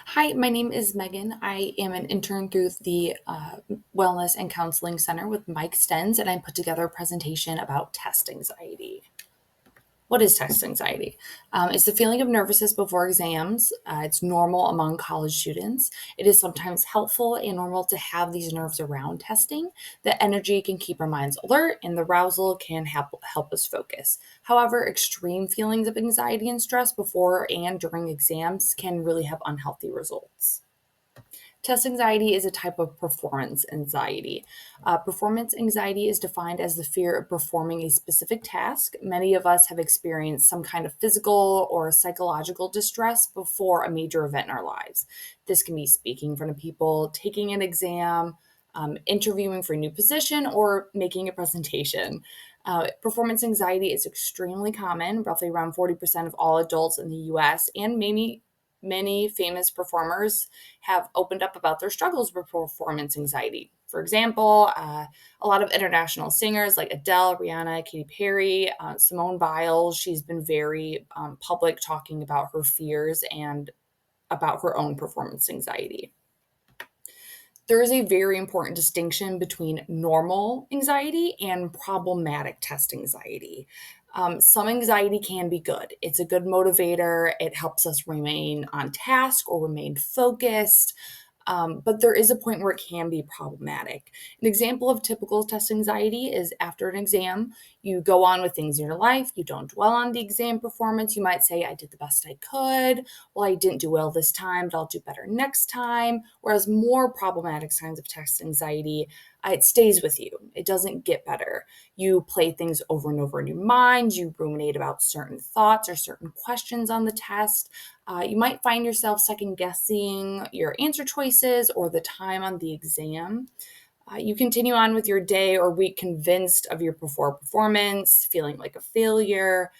Hi, my name is Megan. I am an intern through the Wellness and Counseling Center with Mike Stens, and I put together a presentation about test anxiety. What is test anxiety? It's the feeling of nervousness before exams. It's normal among college students. It is sometimes helpful and normal to have these nerves around testing. The energy can keep our minds alert, and the arousal can help us focus. However, extreme feelings of anxiety and stress before and during exams can really have unhealthy results. Test anxiety is a type of performance anxiety. Performance anxiety is defined as the fear of performing a specific task. Many of us have experienced some kind of physical or psychological distress before a major event in our lives. This can be speaking in front of people, taking an exam, interviewing for a new position, or making a presentation. Performance anxiety is extremely common. Roughly around 40% of all adults in the US and maybe many famous performers have opened up about their struggles with performance anxiety. For example, a lot of international singers like Adele, Rihanna, Katy Perry, Simone Biles, she's been very public talking about her fears and about her own performance anxiety. There is a very important distinction between normal anxiety and problematic test anxiety. Some anxiety can be good. It's a good motivator. It helps us remain on task or remain focused. But there is a point where it can be problematic. An example of typical test anxiety is after an exam, you go on with things in your life. You don't dwell on the exam performance. You might say, I did the best I could. Well, I didn't do well this time, but I'll do better next time. Whereas more problematic signs of test anxiety, it stays with you. It doesn't get better. You play things over and over in your mind. You ruminate about certain thoughts or certain questions on the test. You might find yourself second guessing your answer choices or the time on the exam. You continue on with your day or week convinced of your before performance, feeling like a failure.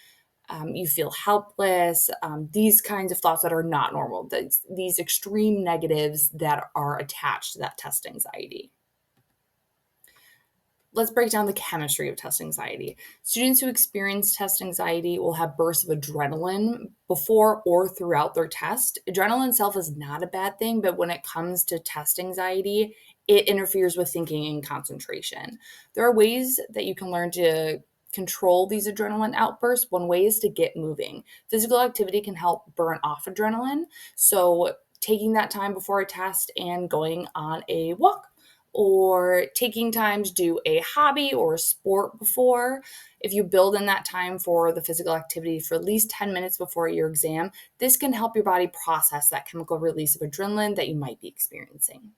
You feel helpless. These kinds of thoughts that are not normal, these extreme negatives that are attached to that test anxiety. Let's break down the chemistry of test anxiety. Students who experience test anxiety will have bursts of adrenaline before or throughout their test. Adrenaline itself is not a bad thing, but when it comes to test anxiety, it interferes with thinking and concentration. There are ways that you can learn to control these adrenaline outbursts. One way is to get moving. Physical activity can help burn off adrenaline. So, taking that time before a test and going on a walk or taking time to do a hobby or a sport before. If you build in that time for the physical activity for at least 10 minutes before your exam, this can help your body process that chemical release of adrenaline that you might be experiencing.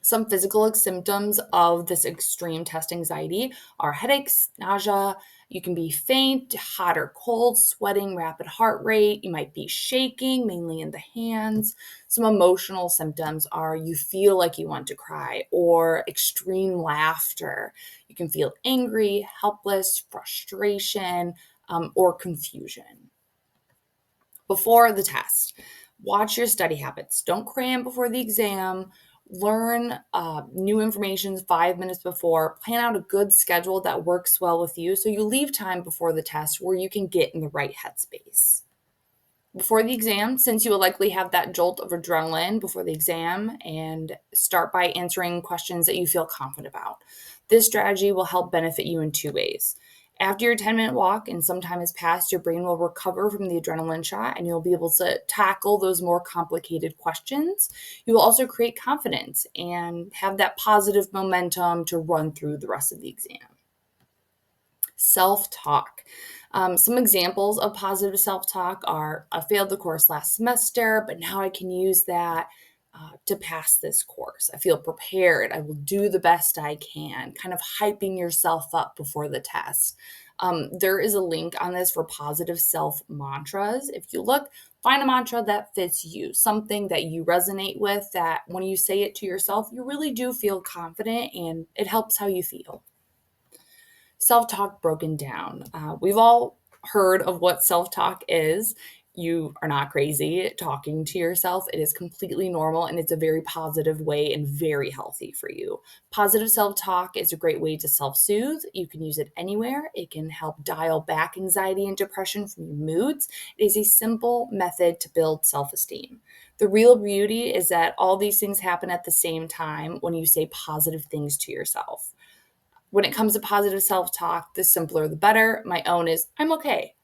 Some physical symptoms of this extreme test anxiety are headaches, nausea. You can be faint, hot or cold, sweating, rapid heart rate. You might be shaking, mainly in the hands. Some emotional symptoms are you feel like you want to cry or extreme laughter. You can feel angry, helpless, frustration, or confusion. Before the test, watch your study habits. Don't cram before the exam. Learn new information 5 minutes before. Plan out a good schedule that works well with you so you leave time before the test where you can get in the right headspace. Before the exam, since you will likely have that jolt of adrenaline before the exam, and start by answering questions that you feel confident about. This strategy will help benefit you in two ways. After your 10-minute walk and some time has passed, your brain will recover from the adrenaline shot and you'll be able to tackle those more complicated questions. You will also create confidence and have that positive momentum to run through the rest of the exam. Self-talk. Some examples of positive self-talk are, I failed the course last semester, but now I can use that to pass this course. I feel prepared. I will do the best I can, kind of hyping yourself up before the test. There is a link on this for positive self mantras. If you look, find a mantra that fits you, something that you resonate with, that when you say it to yourself, you really do feel confident and it helps how you feel. Self talk broken down. We've all heard of what self talk is. You are not crazy talking to yourself. It is completely normal, and it's a very positive way and very healthy for you. Positive self-talk is a great way to self-soothe. You can use it anywhere. It can help dial back anxiety and depression from your moods. It is a simple method to build self-esteem. The real beauty is that all these things happen at the same time when you say positive things to yourself. When it comes to positive self-talk, the simpler the better. My own is, I'm okay.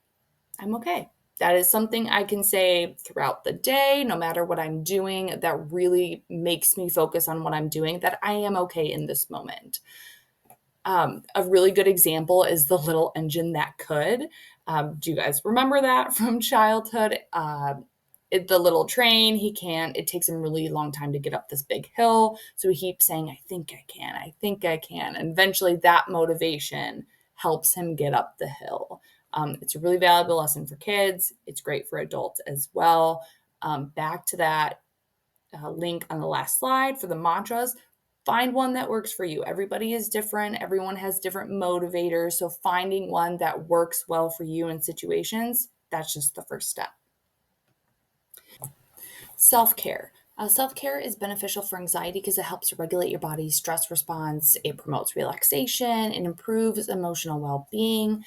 I'm okay. That is something I can say throughout the day, no matter what I'm doing, that really makes me focus on what I'm doing, that I am okay in this moment. A really good example is the little engine that could. Do you guys remember that from childhood? The little train, it takes him a really long time to get up this big hill. So he keeps saying, I think I can, I think I can. And eventually that motivation helps him get up the hill. It's a really valuable lesson for kids. It's great for adults as well. Back to that link on the last slide for the mantras. Find one that works for you. Everybody is different. Everyone has different motivators. So finding one that works well for you in situations, that's just the first step. Self-care. Self-care is beneficial for anxiety because it helps regulate your body's stress response. It promotes relaxation. It improves emotional well-being.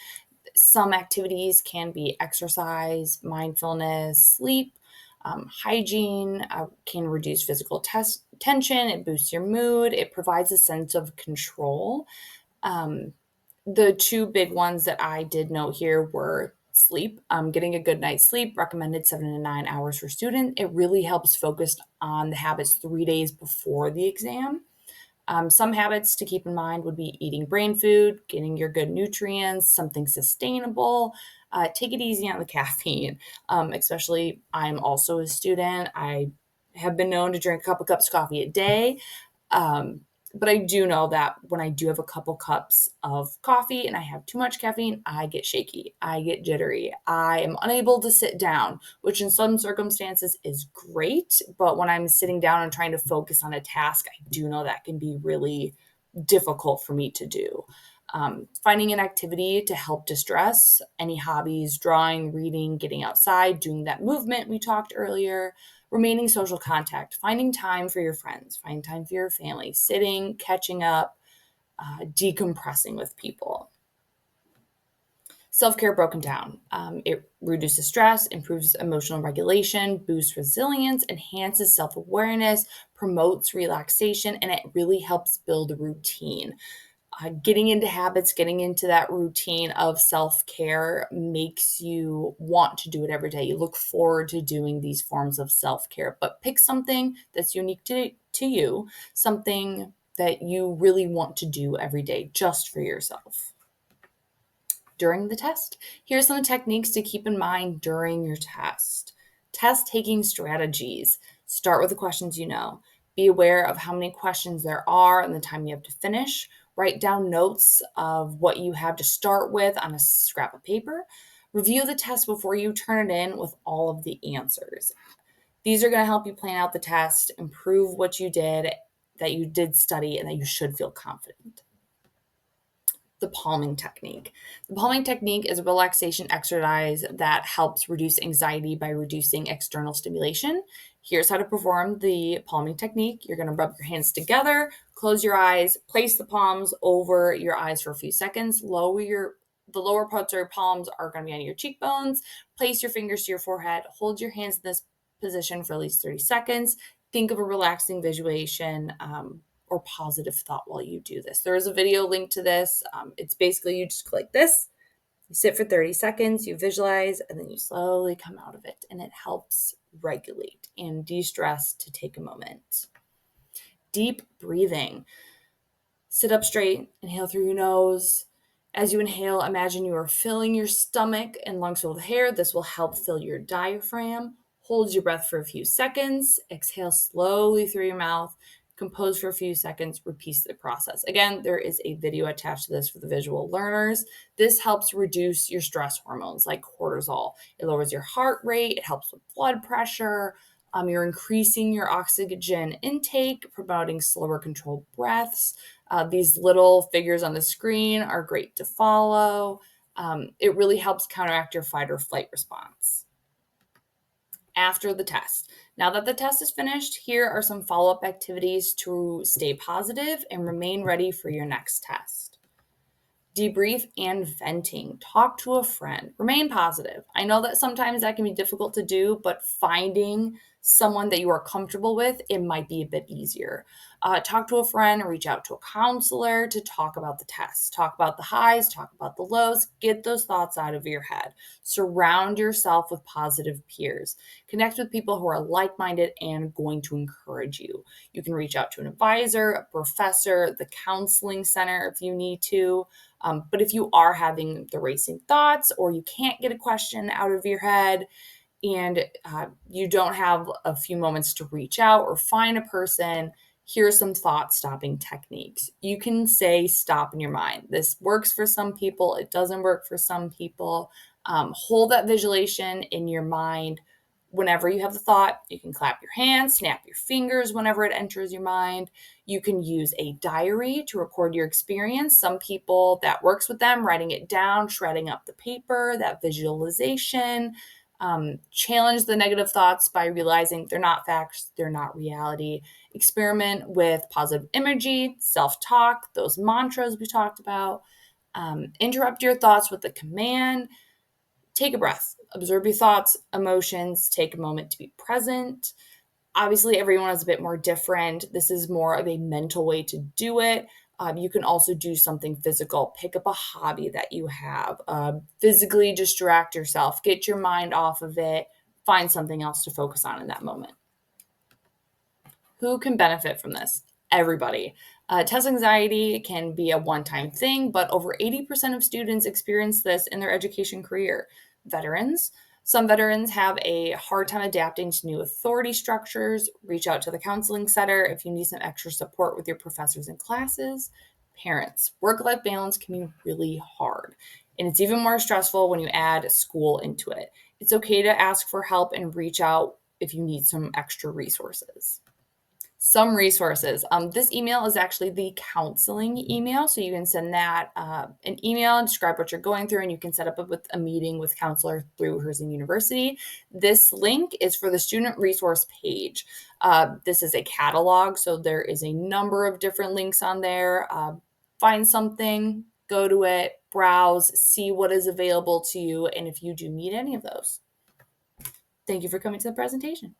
Some activities can be exercise, mindfulness, sleep. Hygiene can reduce physical tension. It boosts your mood. It provides a sense of control. The two big ones that I did note here were sleep. Getting a good night's sleep, recommended 7 to 9 hours for students. It really helps focus on the habits 3 days before the exam. Some habits to keep in mind would be eating brain food, getting your good nutrients, something sustainable. Take it easy on the caffeine, especially I'm also a student. I have been known to drink a couple cups of coffee a day. Um, but I do know that when I do have a couple cups of coffee and I have too much caffeine, I get shaky, I get jittery, I am unable to sit down, which in some circumstances is great. But when I'm sitting down and trying to focus on a task, I do know that can be really difficult for me to do. Finding an activity to help distress, any hobbies, drawing, reading, getting outside, doing that movement we talked earlier, remaining social contact, finding time for your friends, finding time for your family, sitting, catching up, decompressing with people. Self-care broken down. It reduces stress, improves emotional regulation, boosts resilience, enhances self-awareness, promotes relaxation, and it really helps build a routine. Getting into habits, getting into that routine of self-care makes you want to do it every day. You look forward to doing these forms of self-care, but pick something that's unique to you, something that you really want to do every day just for yourself. During the test, here's some techniques to keep in mind during your test. Test taking strategies. Start with the questions you know. Be aware of how many questions there are and the time you have to finish. Write down notes of what you have to start with on a scrap of paper. Review the test before you turn it in with all of the answers. These are going to help you plan out the test, improve what you did, that you did study, and that you should feel confident. The palming technique. The palming technique is a relaxation exercise that helps reduce anxiety by reducing external stimulation. Here's how to perform the palming technique. You're going to rub your hands together, close your eyes, place the palms over your eyes for a few seconds, the lower parts of your palms are going to be on your cheekbones. Place your fingers to your forehead, hold your hands in this position for at least 30 seconds. Think of a relaxing visualization, or positive thought while you do this. There is a video link to this. It's basically you just click this, you sit for 30 seconds, you visualize, and then you slowly come out of it. And it helps regulate and de-stress to take a moment. Deep breathing. Sit up straight, inhale through your nose. As you inhale, imagine you are filling your stomach and lungs full of air. This will help fill your diaphragm. Hold your breath for a few seconds. Exhale slowly through your mouth. Compose for a few seconds, repeat the process. Again, there is a video attached to this for the visual learners. This helps reduce your stress hormones like cortisol. It lowers your heart rate, it helps with blood pressure. You're increasing your oxygen intake, promoting slower controlled breaths. These little figures on the screen are great to follow. It really helps counteract your fight or flight response. After the test. Now that the test is finished, here are some follow-up activities to stay positive and remain ready for your next test. Debrief and venting. Talk to a friend. Remain positive. I know that sometimes that can be difficult to do, but finding someone that you are comfortable with, it might be a bit easier. Talk to a friend or reach out to a counselor to talk about the test. Talk about the highs, talk about the lows, get those thoughts out of your head. Surround yourself with positive peers. Connect with people who are like minded and going to encourage you. You can reach out to an advisor, a professor, the counseling center if you need to. But if you are having the racing thoughts or you can't get a question out of your head and you don't have a few moments to reach out or find a person, here are some thought stopping techniques. You can say stop in your mind. This works for some people, it doesn't work for some people. Hold that visualization in your mind. Whenever you have the thought, you can clap your hands, snap your fingers whenever it enters your mind. You can use a diary to record your experience. Some people, that works with them, writing it down, shredding up the paper, that visualization. Challenge the negative thoughts by realizing they're not facts, they're not reality. Experiment with positive imagery, self-talk, those mantras we talked about. Interrupt your thoughts with a command. Take a breath, observe your thoughts, emotions, take a moment to be present. Obviously, everyone is a bit more different. This is more of a mental way to do it. You can also do something physical. Pick up a hobby that you have. Physically distract yourself. Get your mind off of it. Find something else to focus on in that moment. Who can benefit from this? Everybody. Test anxiety can be a one-time thing, but over 80% of students experience this in their education career. Veterans. Some veterans have a hard time adapting to new authority structures. Reach out to the counseling center if you need some extra support with your professors and classes. Parents. Work-life balance can be really hard, and it's even more stressful when you add school into it. It's okay to ask for help and reach out if you need some extra resources. Some resources. This email is actually the counseling email, so you can send that an email and describe what you're going through, and you can set up a meeting with counselor through Herzing University. This link is for the student resource page. This is a catalog, so there is a number of different links on there. Find something, go to it, browse, see what is available to you, and if you do need any of those. Thank you for coming to the presentation.